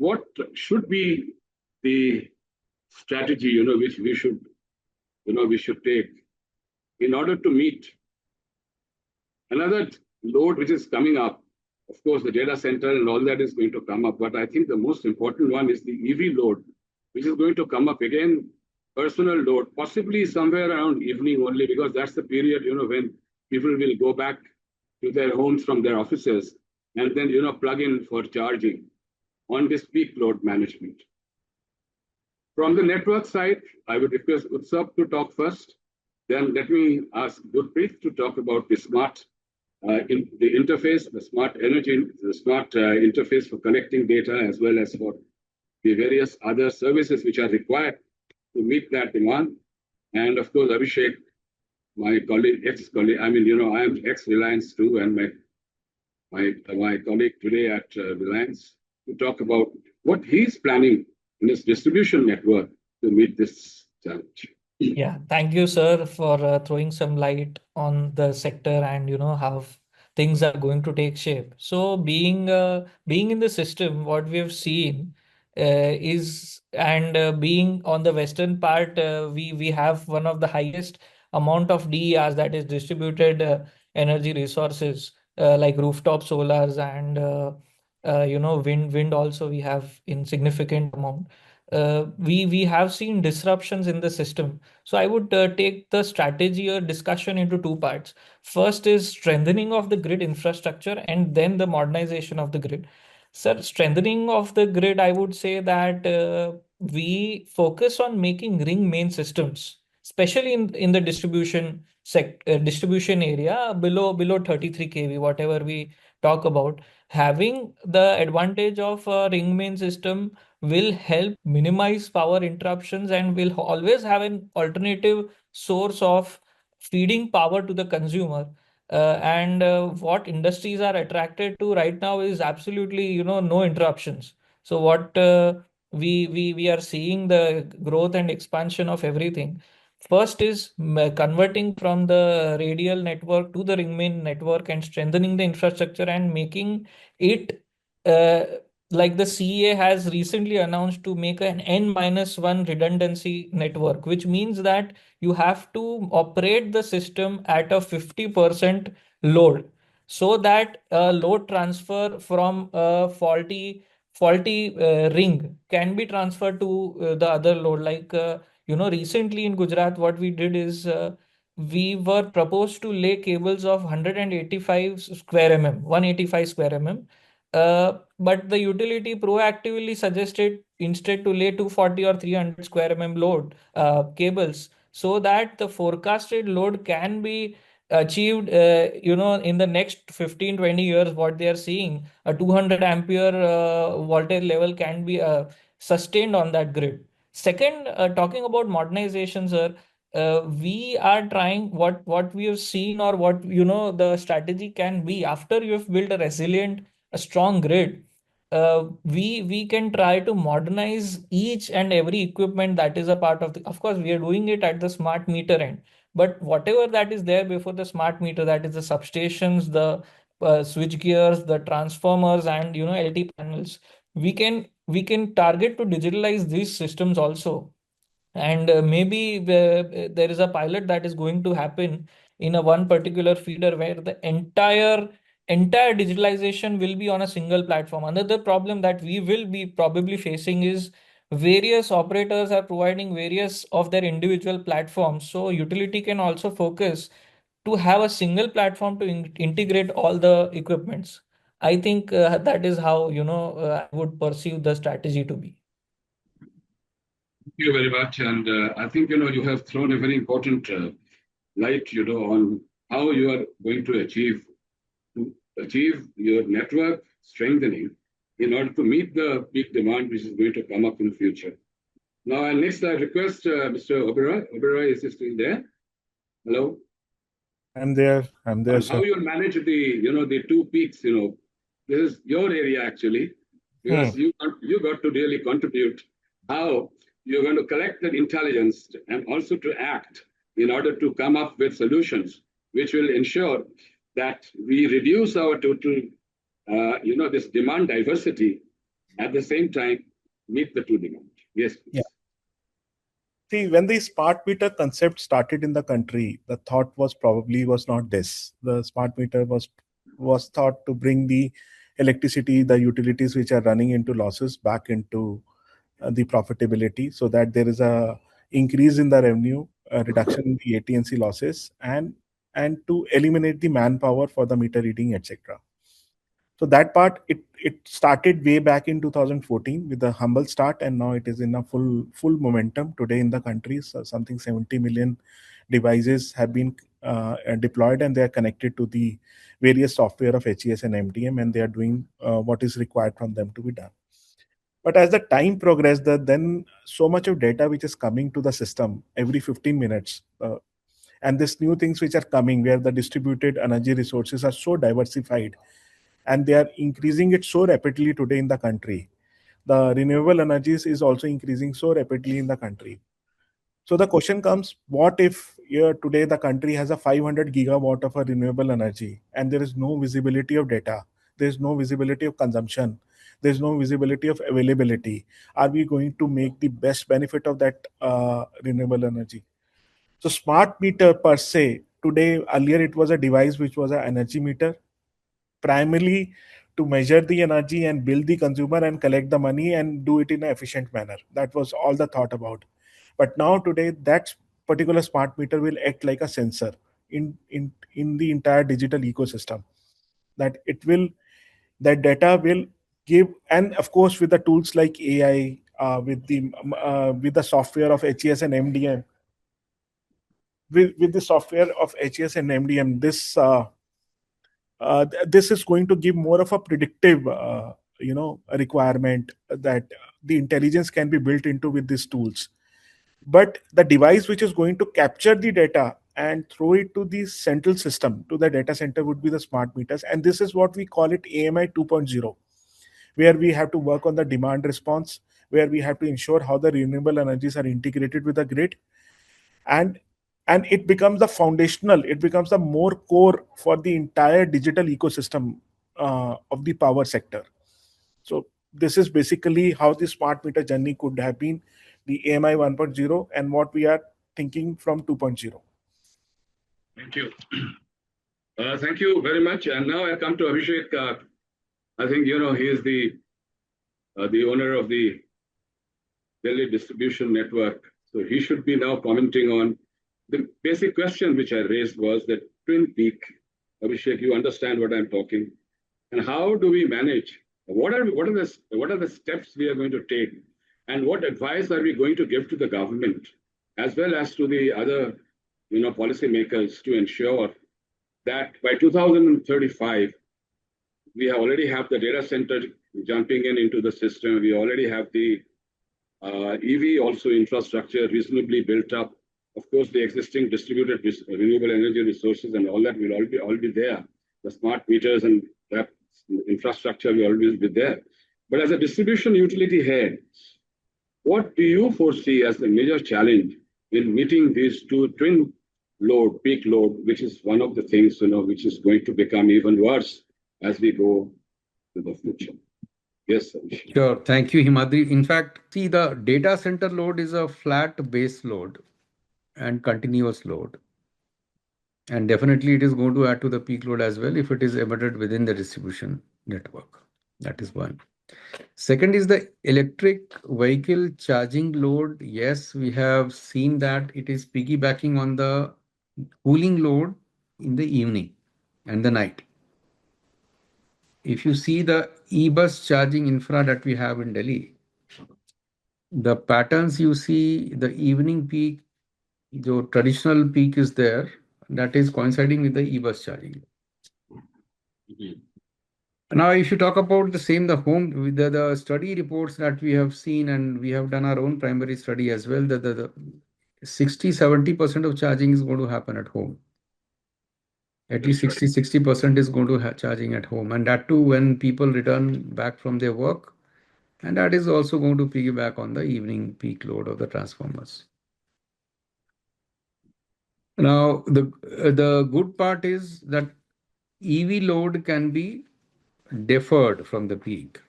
what should be the strategy, which we should take in order to meet another load which is coming up. Of course, the data center and all that is going to come up, but I think the most important one is the EV load, which is going to come up again, personal load, possibly somewhere around evening only, because that's the period, when people will go back to their homes from their offices and then, plug in for charging on this peak load management. From the network side, I would request Utsap to talk first. Then let me ask Gurpreet to talk about the smart the interface, the smart energy, the smart interface for connecting data, as well as for the various other services which are required to meet that demand. And of course, Abhishek, my colleague, ex-colleague, I am ex-Reliance too, and my colleague today at Reliance, to talk about what he's planning in his distribution network to meet this challenge. Yeah, thank you, sir, for throwing some light on the sector and how things are going to take shape. So, being in the system, what we have seen is, and being on the western part, we have one of the highest amount of DERs, that is distributed energy resources, like rooftop solars and wind also we have in significant amount. We have seen disruptions in the system. So I would take the strategy or discussion into two parts. First is strengthening of the grid infrastructure and then the modernization of the grid. Sir, strengthening of the grid, I would say that we focus on making ring main systems, especially in the distribution area below 33 kV, whatever we talk about. Having the advantage of a ring main system will help minimize power interruptions and will always have an alternative source of feeding power to the consumer. And what industries are attracted to right now is absolutely, no interruptions. So what we are seeing the growth and expansion of everything. First is converting from the radial network to the ring main network and strengthening the infrastructure and making it uh, like the CEA has recently announced to make an N-1 redundancy network, which means that you have to operate the system at a 50% load so that load transfer from a faulty ring can be transferred to the other load. Like, recently in Gujarat, what we did is we were proposed to lay cables of 185 square mm, 185 square mm. But the utility proactively suggested instead to lay 240 or 300 square mm load cables so that the forecasted load can be achieved, in the next 15-20 years. What they are seeing, a 200 ampere voltage level can be sustained on that grid. Second, talking about modernization, sir, we are trying what we have seen, or what the strategy can be after you have built a strong grid. We can try to modernize each and every equipment that is a part of the. Of course, we are doing it at the smart meter end, but whatever that is there before the smart meter, that is the substations, the switch gears, the transformers, and LT panels, we can target to digitalize these systems also. And maybe there is a pilot that is going to happen in a one particular feeder where the entire digitalization will be on a single platform. Another problem that we will be probably facing is various operators are providing various of their individual platforms, so utility can also focus to have a single platform to integrate all the equipments. I think that is how I would perceive the strategy to be. Thank you very much. And I think, you have thrown a very important light, on how you are going to achieve your network strengthening in order to meet the peak demand which is going to come up in the future. Now, next I request Mr. Oberoi. Oberoi, is he still there? Hello? I'm there, sir. How you'll manage the two peaks, this is your area actually, because you got to really contribute how you're going to collect that intelligence and also to act in order to come up with solutions which will ensure that we reduce our total, this demand diversity at the same time meet the two demand. Yes, please. Yeah. See, when the smart meter concept started in the country, the thought was not this. The smart meter was thought to bring the electricity, the utilities which are running into losses back into the profitability, so that there is a increase in the revenue, a reduction in the AT&C losses, and to eliminate the manpower for the meter reading, etc. So that part, it started way back in 2014 with a humble start, and now it is in a full momentum today in the country. So something 70 million devices have been deployed, and they are connected to the various software of HES and MDM, and they are doing what is required from them to be done. But as the time progressed, then so much of data which is coming to the system every 15 minutes, and these new things which are coming, where the distributed energy resources are so diversified, and they are increasing it so rapidly today in the country. The renewable energies is also increasing so rapidly in the country. So the question comes, what if here today the country has a 500 gigawatt of a renewable energy, and there is no visibility of data, there is no visibility of consumption, there is no visibility of availability? Are we going to make the best benefit of that renewable energy? So smart meter per se, today, earlier it was a device which was an energy meter, primarily to measure the energy and bill the consumer and collect the money and do it in an efficient manner. That was all the thought about. But now today, that particular smart meter will act like a sensor in the entire digital ecosystem. That it will that data will give, and of course with the tools like AI, with the software of HES and MDM, with the software of HES and MDM, this is going to give more of a predictive a requirement that the intelligence can be built into with these tools. But the device which is going to capture the data and throw it to the central system, to the data center, would be the smart meters, and this is what we call it AMI 2.0, where we have to work on the demand response, where we have to ensure how the renewable energies are integrated with the grid, and it becomes the foundational, it becomes the more core for the entire digital ecosystem of the power sector. So this is basically how the smart meter journey could have been, the AMI 1.0, and what we are thinking from 2.0. Thank you. Thank you very much. And now I come to Abhishek. I think he is the owner of the Delhi distribution network. So he should be now commenting on the basic question which I raised was that twin peak. Abhishek, you understand what I'm talking, and how do we manage? What are the steps we are going to take, and what advice are we going to give to the government as well as to the other policymakers to ensure that by 2035 we already have the data center jumping into the system. We already have the EV also infrastructure reasonably built up. Of course, the existing distributed renewable energy resources and all that will all be there. The smart meters and that infrastructure will always be there. But as a distribution utility head, what do you foresee as the major challenge in meeting these two twin load, peak load, which is one of the things which is going to become even worse as we go to the future? Yes, Abhishek. Sure. Thank you, Himadri. In fact, see, the data center load is a flat base load and continuous load. And definitely it is going to add to the peak load as well if it is embedded within the distribution network. That is one. Second is the electric vehicle charging load. Yes, we have seen that it is piggybacking on the cooling load in the evening and the night. If you see the e-bus charging infra that we have in Delhi, the patterns you see, the evening peak, the traditional peak is there, that is coinciding with the e-bus charging. Now, if you talk about the same, the home, with the study reports that we have seen, and we have done our own primary study as well, that the 60-70% of charging is going to happen at home. At least 60% is going to have charging at home, and that too when people return back from their work, and that is also going to piggyback on the evening peak load of the transformers. Now, the good part is that EV load can be deferred from the peak.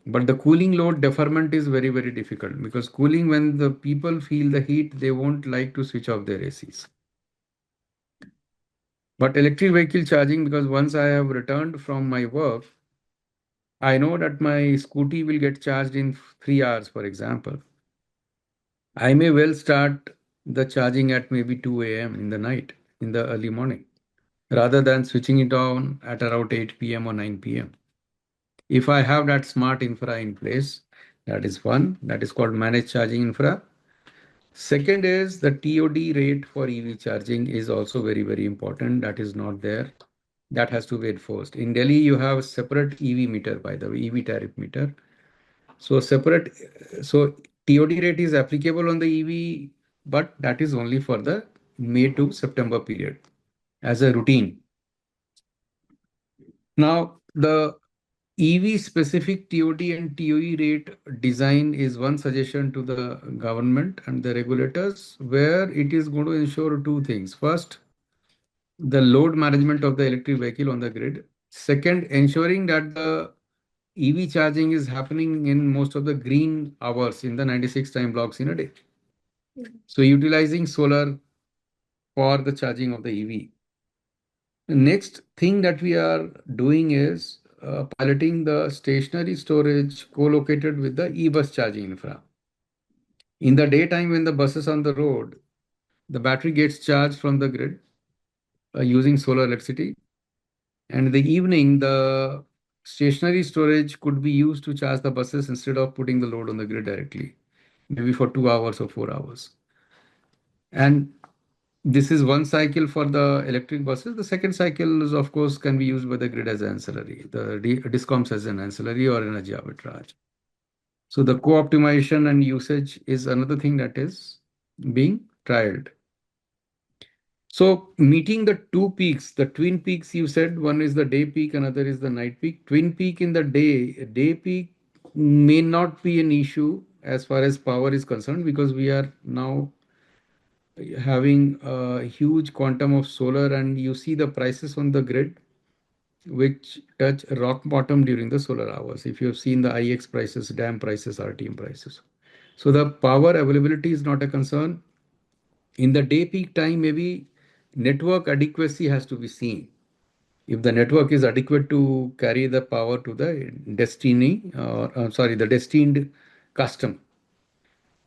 But the cooling load deferment is very, very difficult, because cooling, when the people feel the heat, they won't like to switch off their ACs. But electric vehicle charging, because once I have returned from my work, I know that my scooty will get charged in 3 hours, for example. I may well start the charging at maybe 2 a.m. in the night, in the early morning, rather than switching it on at around 8 p.m. or 9 p.m. If I have that smart infra in place, that is one, that is called managed charging infra. Second is the TOD rate for EV charging is also very, very important. That is not there. That has to be enforced. In Delhi, you have a separate EV meter, by the way, EV tariff meter. So TOD rate is applicable on the EV, but that is only for the May to September period as a routine. Now, the EV specific TOD and TOE rate design is one suggestion to the government and the regulators, where it is going to ensure two things. First, the load management of the electric vehicle on the grid. Second, ensuring that the EV charging is happening in most of the green hours in the 96 time blocks in a day. So utilizing solar for the charging of the EV. The next thing that we are doing is piloting the stationary storage co-located with the e-bus charging infra. In the daytime, when the bus is on the road, the battery gets charged from the grid using solar electricity. And in the evening, the stationary storage could be used to charge the buses instead of putting the load on the grid directly, maybe for 2 hours or 4 hours. And this is one cycle for the electric buses. The second cycle is, of course, can be used by the grid as an ancillary, the discoms as an ancillary or energy arbitrage. So the co-optimization and usage is another thing that is being trialed. So meeting the two peaks, the twin peaks, you said one is the day peak, another is the night peak. Twin peak in the day peak may not be an issue as far as power is concerned, because we are now having a huge quantum of solar, and you see the prices on the grid which touch rock bottom during the solar hours. If you have seen the IX prices, DAM prices, RTM prices. So the power availability is not a concern. In the day peak time, maybe network adequacy has to be seen. If the network is adequate to carry the power to the the destined customer.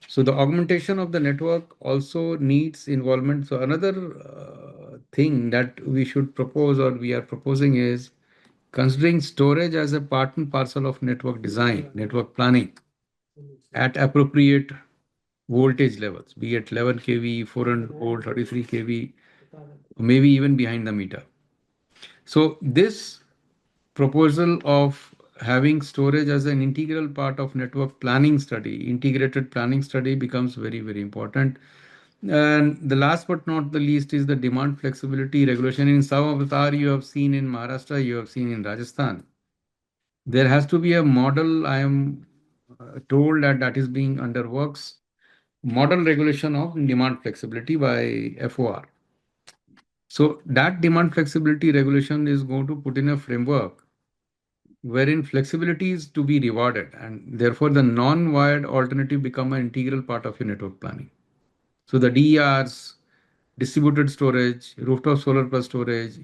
So the augmentation of the network also needs involvement. So another thing that we should propose, or we are proposing, is considering storage as a part and parcel of network design, network planning at appropriate voltage levels, be it 11 kV, 400 volt, 33 kV, maybe even behind the meter. So this proposal of having storage as an integral part of network planning study, integrated planning study, becomes very, very important. And the last but not the least is the demand flexibility regulation. In some avatar you have seen in Maharashtra, you have seen in Rajasthan. There has to be a model, I am told that is being under works, model regulation of demand flexibility by FOR. So that demand flexibility regulation is going to put in a framework wherein flexibility is to be rewarded, and therefore the non-wired alternative become an integral part of your network planning. So the DERs, distributed storage, rooftop solar plus storage,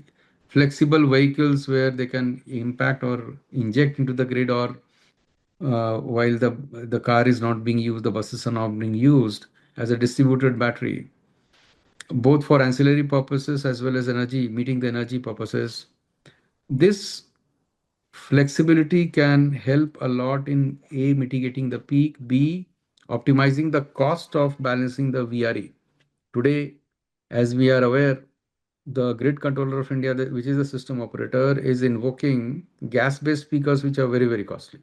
flexible vehicles where they can impact or inject into the grid, or while the car is not being used, the buses are not being used as a distributed battery, both for ancillary purposes as well as energy, meeting the energy purposes. This flexibility can help a lot in A, mitigating the peak, B, optimizing the cost of balancing the VRE. Today, as we are aware, the Grid Controller of India, which is a system operator, is invoking gas-based speakers, which are very, very costly.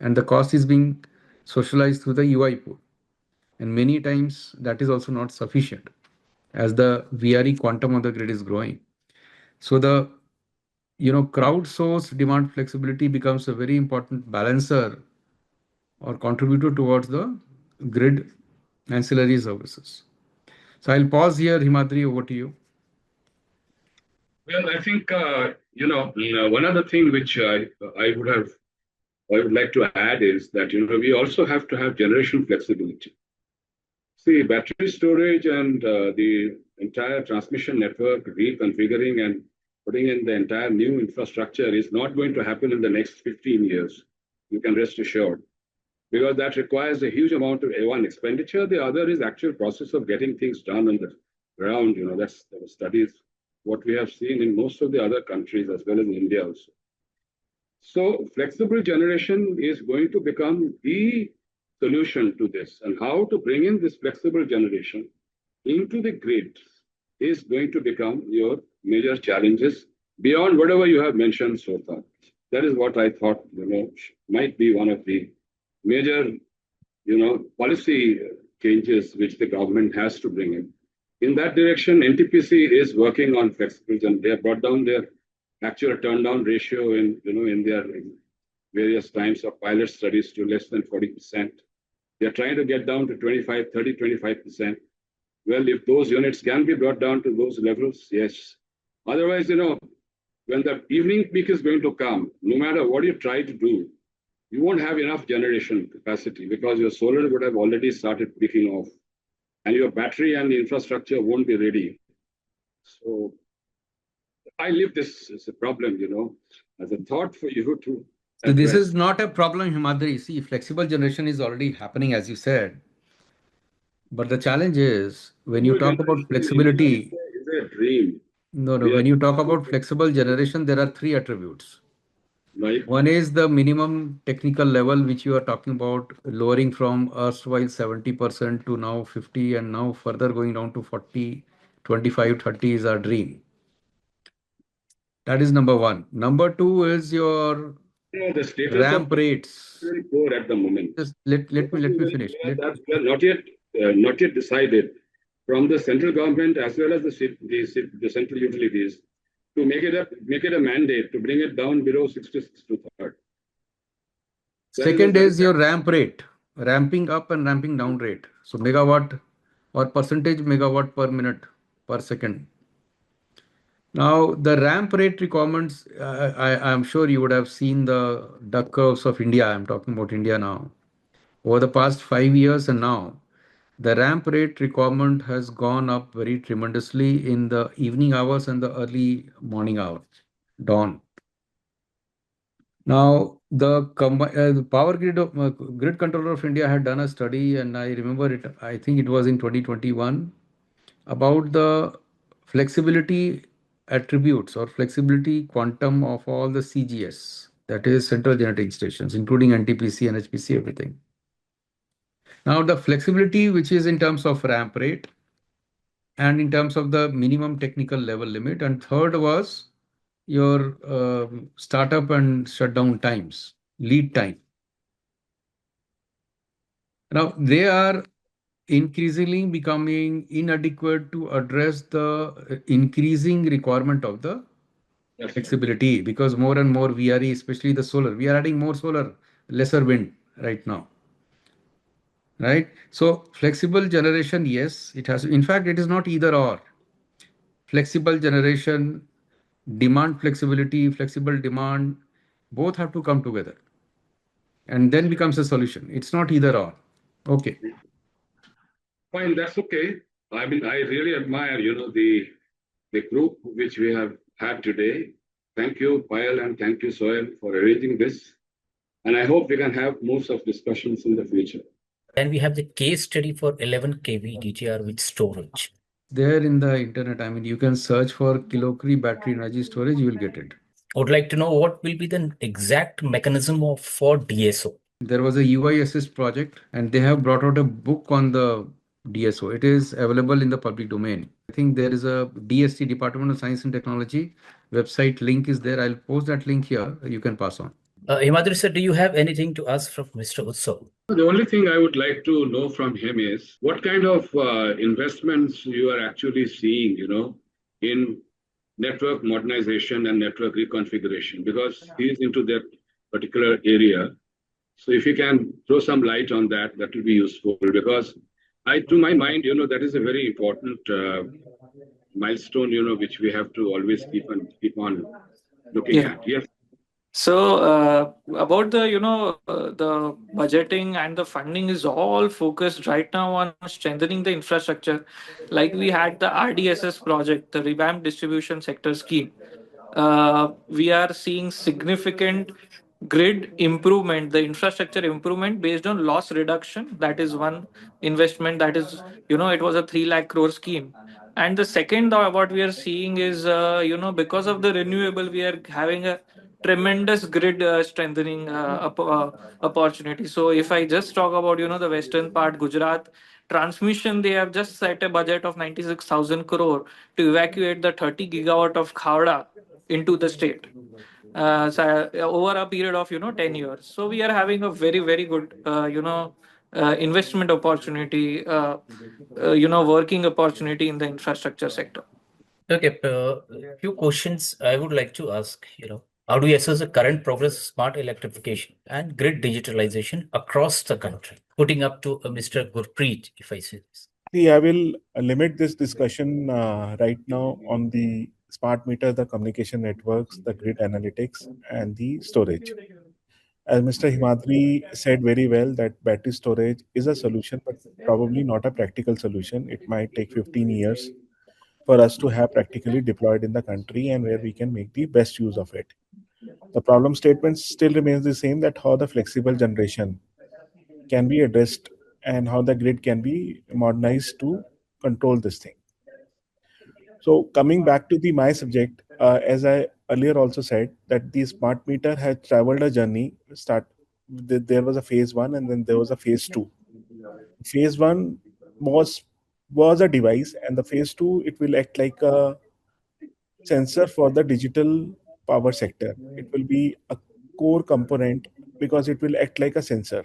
And the cost is being socialized through the UI pool. And many times that is also not sufficient as the VRE quantum of the grid is growing. So the crowdsourced demand flexibility becomes a very important balancer or contributor towards the grid ancillary services. So I'll pause here. Himadri, over to you. Well, I think, one other thing which I would have I would like to add is that, we also have to have generation flexibility. See, battery storage and the entire transmission network reconfiguring and putting in the entire new infrastructure is not going to happen in the next 15 years. You can rest assured, because that requires a huge amount of one expenditure. The other is actual process of getting things done on the ground. That's the studies what we have seen in most of the other countries as well as India also. So flexible generation is going to become the solution to this, and how to bring in this flexible generation into the grid is going to become your major challenges beyond whatever you have mentioned so far. That is what I thought, might be one of the major, policy changes which the government has to bring in. In that direction, NTPC is working on flexible, and they have brought down their actual turn down ratio in their various times of pilot studies to less than 40%. They're trying to get down to 25, 30, 25%. Well, if those units can be brought down to those levels, yes. Otherwise, when the evening peak is going to come, no matter what you try to do, you won't have enough generation capacity because your solar would have already started peaking off, and your battery and the infrastructure won't be ready. So I leave this as a problem, as a thought for you to So this address. is not a problem, 𝙂𝙧𝙞𝙙. See, flexible generation is already happening, as you said. But the challenge is when you talk about flexibility, It's a dream. no, We are when you talk about flexible generation, there are three attributes. like, One is the minimum technical level, which you are talking about, lowering from erstwhile 70% to now 50, and now further going down to 40, 25, 30 is our dream. That is number one. Number two is your the status ramp of rates. very poor at the moment. Just let me finish. That's not yet decided from the central government as well as the central utilities to make it a mandate to bring it down below 66 to 30. Second is your ramp rate, ramping up and ramping down rate. So megawatt or percentage megawatt per minute per second. Now the ramp rate requirements, I'm sure you would have seen the duck curves of India. I'm talking about India now. Over the past 5 years and now, the ramp rate requirement has gone up very tremendously in the evening hours and the early morning hours, dawn. Now, the power grid controller of India had done a study, and I remember it. I think it was in 2021 about the flexibility attributes or flexibility quantum of all the CGS, that is central generating stations, including NTPC, NHPC, everything. Now, the flexibility, which is in terms of ramp rate and in terms of the minimum technical level limit, and third was your startup and shutdown times, lead time. Now, they are increasingly becoming inadequate to address the increasing requirement of the flexibility, because more and more VRE, especially the solar, we are adding more solar, lesser wind right now. Right? So flexible generation, yes, it has. In fact, it is not either or. Flexible generation, demand flexibility, flexible demand, both have to come together and then becomes a solution. It's not either or. Okay. Fine, that's okay. I mean, I really admire, the group which we have had today. Thank you, Payal, and thank you, Soil, for arranging this. And I hope we can have more such discussions in the future. And we have the case study for 11 kV DTR with storage. There in the internet, I mean, you can search for kilocalorie battery energy storage, you will get it. I would like to know what will be the exact mechanism for DSO. There was a 𝙂𝙧𝙞𝙙 project, and they have brought out a book on the DSO. It is available in the public domain. I think there is a DST, Department of Science and Technology website link is there. I'll post that link here. You can pass on. 𝙂𝙧𝙞𝙙 sir, do you have anything to ask from Mr. 𝙂𝙧𝙞𝙙? The only thing I would like to know from him is what kind of investments you are actually seeing, in network modernization and network reconfiguration, because he is into that particular area. So if you can throw some light on that, that will be useful, because to my mind, that is a very important milestone, which we have to always keep on looking at. Yes. So about the the budgeting and the funding is all focused right now on strengthening the infrastructure. Like we had the RDSS project, the Revamped Distribution Sector Scheme. We are seeing significant grid improvement, the infrastructure improvement based on loss reduction. That is one investment. That is, it was a 3 lakh crore scheme. And the second, what we are seeing is, because of the renewable, we are having a tremendous grid strengthening opportunity. So if I just talk about, the western part, Gujarat transmission, they have just set a budget of 96,000 crore to evacuate the 30 gigawatt of Khavda into the state. Over a period of 10 years, so we are having a very very good investment opportunity, working opportunity in the infrastructure sector. Okay, few questions I would like to ask. How do you assess the current progress of smart electrification and grid digitalization across the country? Putting up to Mr. Gurpreet, if I say this. See, I will limit this discussion right now on the smart meter, the communication networks, the grid analytics, and the storage. As Mr. Himadri said very well, that battery storage is a solution, but probably not a practical solution. It might take 15 years for us to have practically deployed in the country and where we can make the best use of it. The problem statement still remains the same, that how the flexible generation can be addressed and how the grid can be modernized to control this thing. So coming back to the my subject, as I earlier also said, that the smart meter had traveled a journey. There was a phase one, and then there was a phase two. Phase one was a device, and the phase two, it will act like a sensor for the digital power sector. It will be a core component because it will act like a sensor.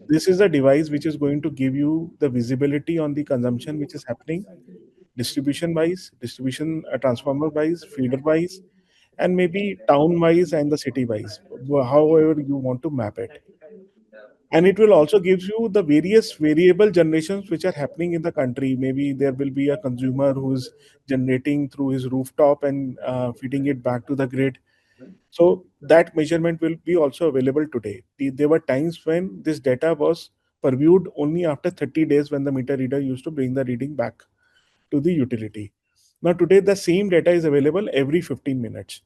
This is a device which is going to give you the visibility on the consumption which is happening, distribution wise, distribution transformer wise, feeder wise, and maybe town wise and the city wise, however you want to map it. And it will also gives you the various variable generations which are happening in the country. Maybe there will be a consumer who's generating through his rooftop and feeding it back to the grid. So that measurement will be also available today. There were times when this data was purviewed only after 30 days, when the meter reader used to bring the reading back to the utility. Now today the same data is available every 15 minutes.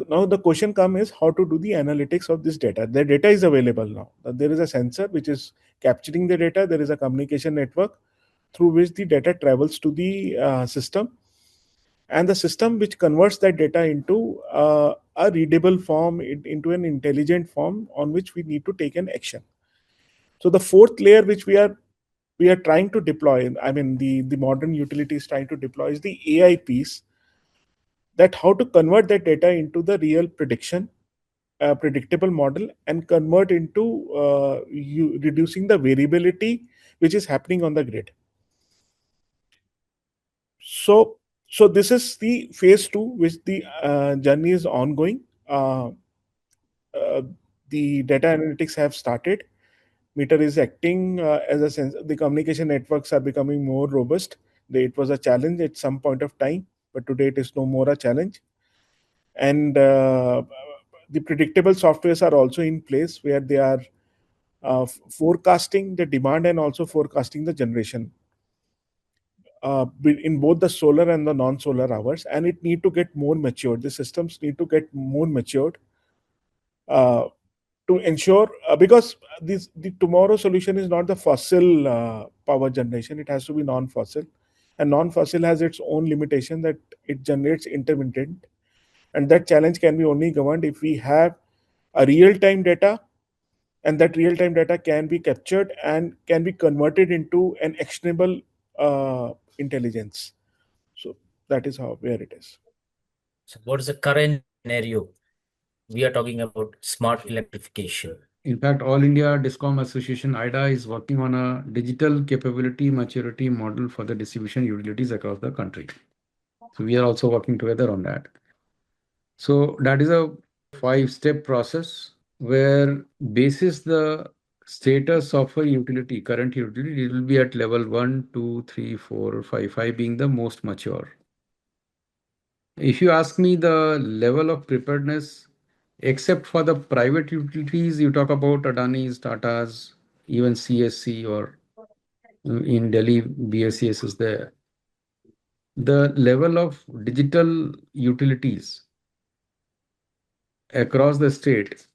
Now the question comes is how to do the analytics of this data. The data is available now. There is a sensor which is capturing the data. There is a communication network through which the data travels to the system, and the system which converts that data into a readable form, into an intelligent form on which we need to take an action. So the fourth layer which we are trying to deploy, I mean the modern utility is trying to deploy, is the AI piece, that how to convert that data into the real predictable model, and convert into reducing the variability which is happening on the grid. So this is the phase two, which the journey is ongoing. The data analytics have started. Meter is acting as a sense. The communication networks are becoming more robust. It was a challenge at some point of time, but today it is no more a challenge. And the predictable softwares are also in place, where they are forecasting the demand and also forecasting the generation in both the solar and the non-solar hours, and it need to get more matured. The systems need to get more matured uh, to ensure, because the tomorrow solution is not the fossil power generation. It has to be non-fossil, and non-fossil has its own limitation, that it generates intermittent, and that challenge can be only governed if we have a real-time data, and that real-time data can be captured and can be converted into an actionable intelligence. So that is how where it is. So what is the current scenario? We are talking about smart electrification. In fact, All India Discom Association (IDA) is working on a digital capability maturity model for the distribution utilities across the country. So we are also working together on that. So that is a 5-step process where basis the status of a utility, current utility, it will be at level 1, 2, 3, 4, 5, 5 being the most mature. If you ask me the level of preparedness except for the private utilities, you talk about Adani's, Tata's, even CSC, or in Delhi, BSCS is there. The level of digital utilities across the state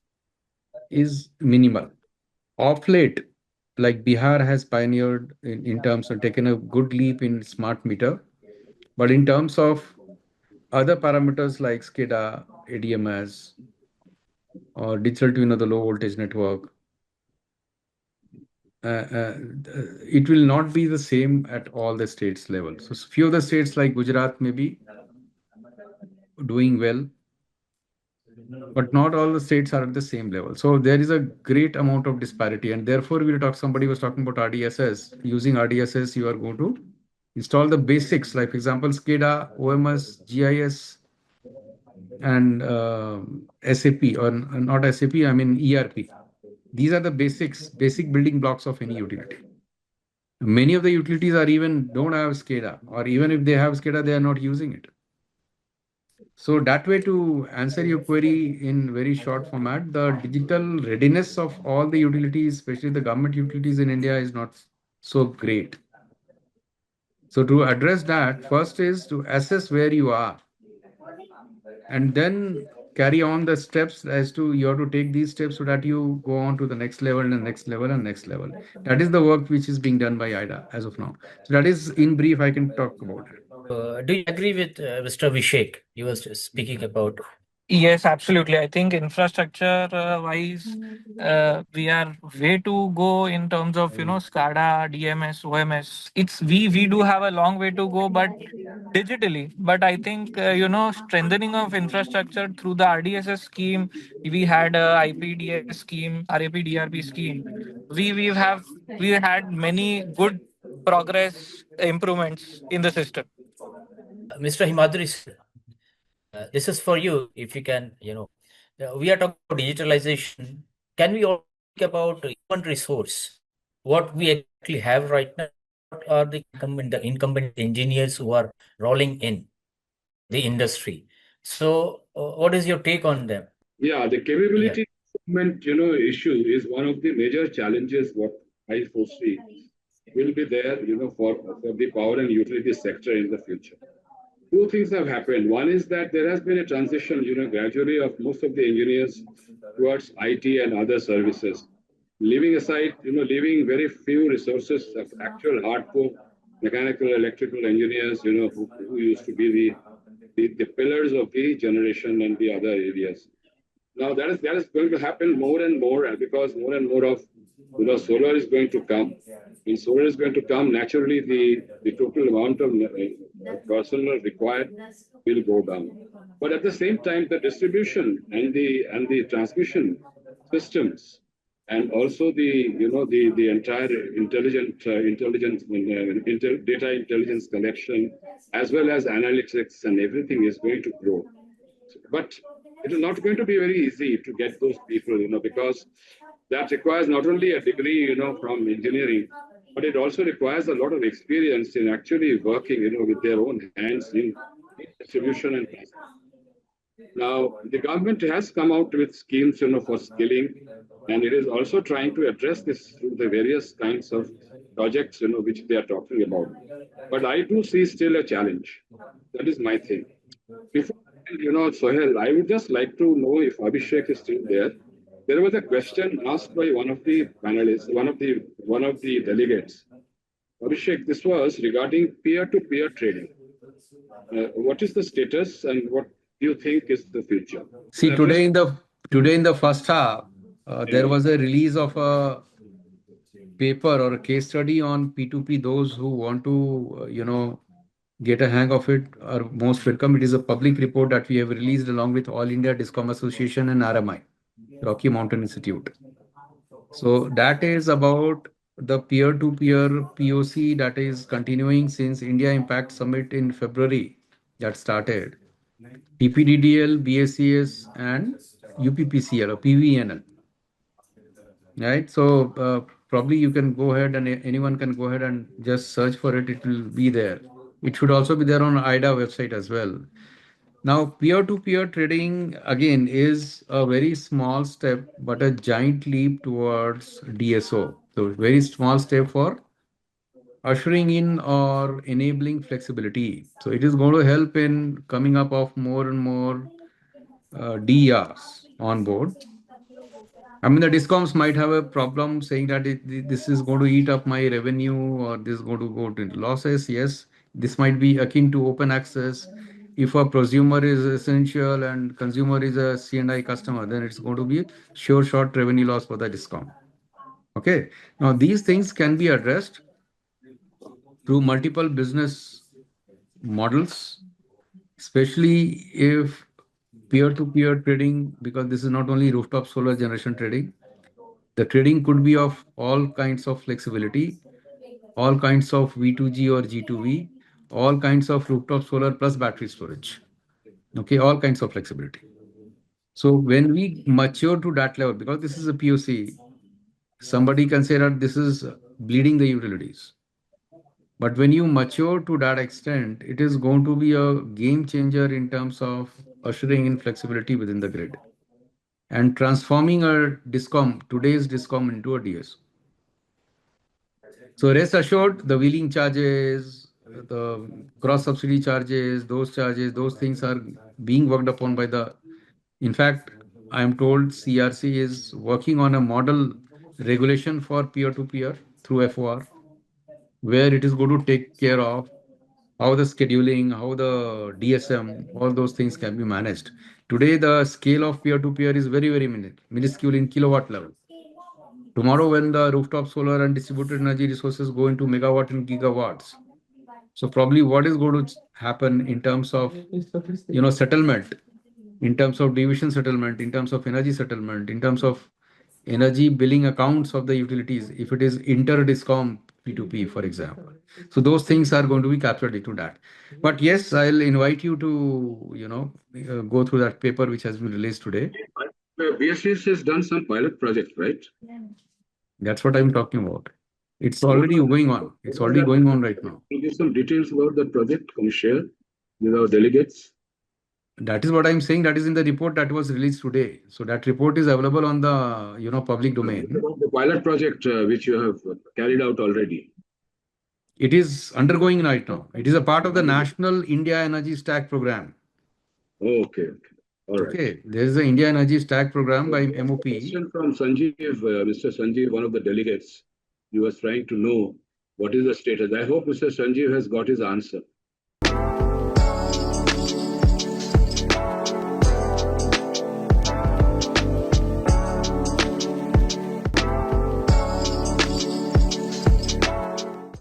is minimal. Of late, like Bihar has pioneered in terms of taken a good leap in smart meter, but in terms of other parameters like SCADA, ADMS, or digital twin of the low voltage network, it will not be the same at all the states level. So few of the states like Gujarat may be doing well, but not all the states are at the same level. So there is a great amount of disparity, and therefore somebody was talking about RDSS. Using RDSS, you are going to install the basics, like for example, SCADA, OMS, GIS, and SAP, or not SAP, I mean ERP. These are the basic building blocks of any utility. Many of the utilities don't have SCADA, or even if they have SCADA, they are not using it. So that way, to answer your query in very short format, the digital readiness of all the utilities, especially the government utilities in India, is not so great. So to address that, first is to assess where you are, and then carry on the steps as to you have to take these steps so that you go on to the next level and next level and next level. That is the work which is being done by IDA as of now. So that is in brief I can talk about it. Do you agree with Mr. Vishek? He was just speaking about. Yes, absolutely. I think infrastructure wise, we are way to go in terms of SCADA, DMS, OMS. We do have a long way to go, but digitally. But I think strengthening of infrastructure through the RDSS scheme, we had a IPDS scheme, RAPDRP scheme. We had many good progress improvements in the system. Mr. Himadri, this is for you. If you can, we are talking about digitalization. Can we also think about human resource? What we actually have right now? What are the incumbent engineers who are rolling in the industry? So, what is your take on them? Yeah, the capability improvement, issue is one of the major challenges what I foresee will be there, for the power and utility sector in the future. Two things have happened. One is that there has been a transition, gradually of most of the engineers towards IT and other services, leaving aside, leaving very few resources of actual hardcore mechanical, electrical engineers, who used to be the pillars of the generation and the other areas. Now that is going to happen more and more, because more and more of solar is going to come. When solar is going to come, naturally the total amount of personnel required will go down. But at the same time, the distribution and the transmission systems, and also the entire data intelligence collection, as well as analytics and everything, is going to grow. But it is not going to be very easy to get those people, because that requires not only a degree, from engineering, but it also requires a lot of experience in actually working, with their own hands in distribution and transmission. Now, the government has come out with schemes, for skilling, and it is also trying to address this through the various kinds of projects, which they are talking about. But I do see still a challenge. That is my thing. Before, Sohail, I would just like to know if Abhishek is still there. There was a question asked by one of the panelists, one of the delegates. Abhishek, this was regarding peer-to-peer trading. What is the status, and what do you think is the future? See, today in the first half, there was a release of a paper or a case study on P2P. Those who want to, get a hang of it are most welcome. It is a public report that we have released along with All India Discom Association and RMI, Rocky Mountain Institute. So that is about the peer-to-peer POC that is continuing since India Impact Summit in February that started. PPDDL, BSCS, and UPPCL or PVNL. Right. So probably you can go ahead and anyone can go ahead and just search for it. It will be there. It should also be there on IDA website as well. Now, peer-to-peer trading again is a very small step, but a giant leap towards DSO. So, very small step for ushering in or enabling flexibility. So, it is going to help in coming up of more and more DRs on board. I mean, the discoms might have a problem saying that this is going to eat up my revenue or this is going to go to losses. Yes, this might be akin to open access. If a prosumer is essential and consumer is a C&I customer, then it's going to be sure short revenue loss for the discount. Okay. Now, these things can be addressed through multiple business models, especially if peer-to-peer trading, because this is not only rooftop solar generation trading. The trading could be of all kinds of flexibility, all kinds of V2G or G2V, all kinds of rooftop solar plus battery storage. Okay, all kinds of flexibility. So when we mature to that level, because this is a POC, somebody can say that this is bleeding the utilities. But when you mature to that extent, it is going to be a game changer in terms of ushering in flexibility within the grid and transforming a discom, today's discom, into a DS. So rest assured, the wheeling charges, the cross subsidy charges, those things are being worked upon by the. In fact, I am told CRC is working on a model regulation for peer-to-peer through FOR, where it is going to take care of how the scheduling, how the DSM, all those things can be managed. Today, the scale of peer-to-peer is very, very minuscule in kilowatt level. Tomorrow, when the rooftop solar and distributed energy resources go into megawatt and gigawatts, so probably what is going to happen in terms of settlement, in terms of division settlement, in terms of energy settlement, in terms of energy billing accounts of the utilities, if it is inter-discom P2P, for example. So those things are going to be captured into that. But yes, I'll invite you to go through that paper which has been released today. BSES has done some pilot project, right? That's what I'm talking about. It's already going on. It's already going on right now. Can you give some details about that project? Can you share with our delegates? That is what I'm saying. That is in the report that was released today. So that report is available on the public domain. The pilot project which you have carried out already. It is undergoing right now. It is a part of the National India Energy Stack Program. Okay. All right. Okay, there is the India Energy Stack Program by MOP. Question from Sanjeev, Mr. Sanjeev, one of the delegates. He was trying to know what is the status. I hope Mr. Sanjeev has got his answer.